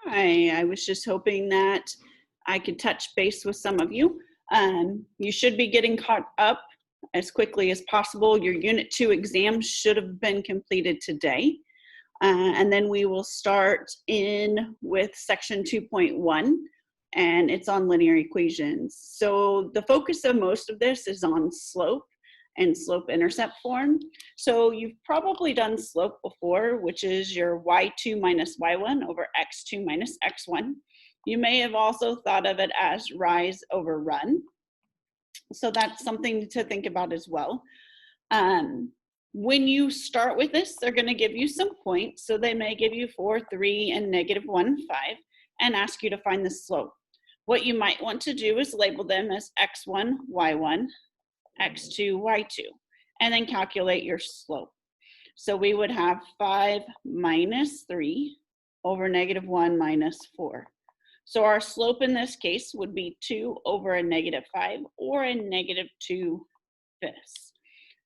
Hi, I was just hoping that I could touch base with some of you. You should be getting caught up as quickly as possible. Your Unit 2 exam should have been completed today. And then we will start in with section 2.1, and it's on linear equations. So the focus of most of this is on slope and slope-intercept form. So you've probably done slope before, which is your y2 minus y1 over x2 minus x1. You may have also thought of it as rise over run. So that's something to think about as well. When you start with this, they're going to give you some points. So they may give you 4, 3, and -1, 5, and ask you to find the slope. What you might want to do is label them as x1, y1, x2, y2, and then calculate your slope. So we would have 5 minus 3 over -1 minus 4. So our slope in this case would be 2 over a -5 or a -2 fifths.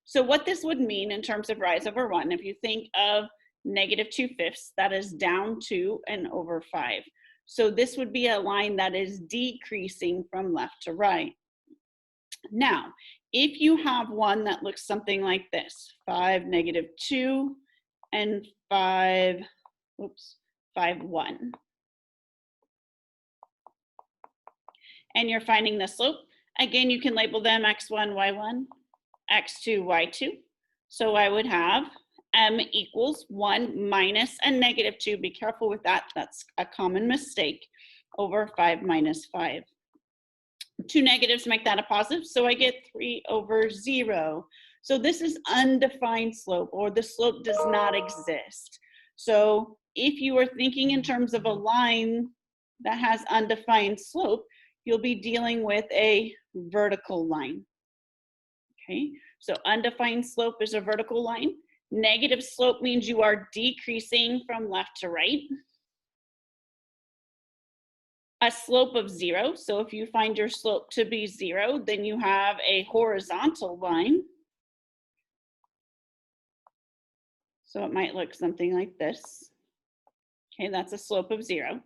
So what this would mean in terms of rise over run, if you think of -2 fifths, that is down 2 and over 5. So this would be a line that is decreasing from left to right. Now, if you have one that looks something like this, 5, -2, and 5, 1. And you're finding the slope, again, you can label them x1, y1, x2, y2. So I would have m equals 1 minus a -2. Be careful with that. That's a common mistake. Over 5 minus 5. 2 negatives make that a positive, so I get 3 over 0. So this is undefined slope, or the slope does not exist. So if you are thinking in terms of a line that has undefined slope, you'll be dealing with a vertical line. Okay, so undefined slope is a vertical line. Negative slope means you are decreasing from left to right. A slope of 0, so if you find your slope to be 0, then you have a horizontal line. So it might look something like this. Okay, that's a slope of 0.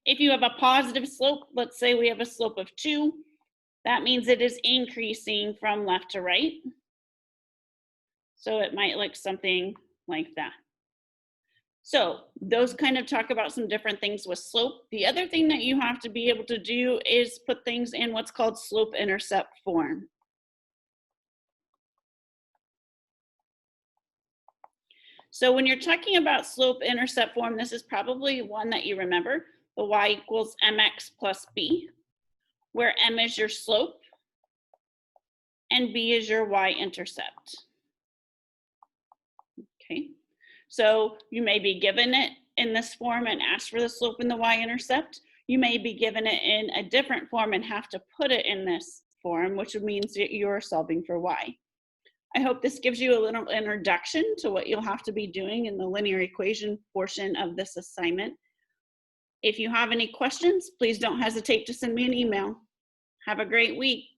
If you have a positive slope, let's say we have a slope of 2, that means it is increasing from left to right. So it might look something like that. So those kind of talk about some different things with slope. The other thing that you have to be able to do is put things in what's called slope-intercept form. So when you're talking about slope-intercept form, this is probably one that you remember, the y equals mx plus b, where m is your slope and b is your y-intercept. Okay, so you may be given it in this form and ask for the slope and the y-intercept. You may be given it in a different form and have to put it in this form, which means that you're solving for y. I hope this gives you a little introduction to what you'll have to be doing in the linear equation portion of this assignment. If you have any questions, please don't hesitate to send me an email. Have a great week.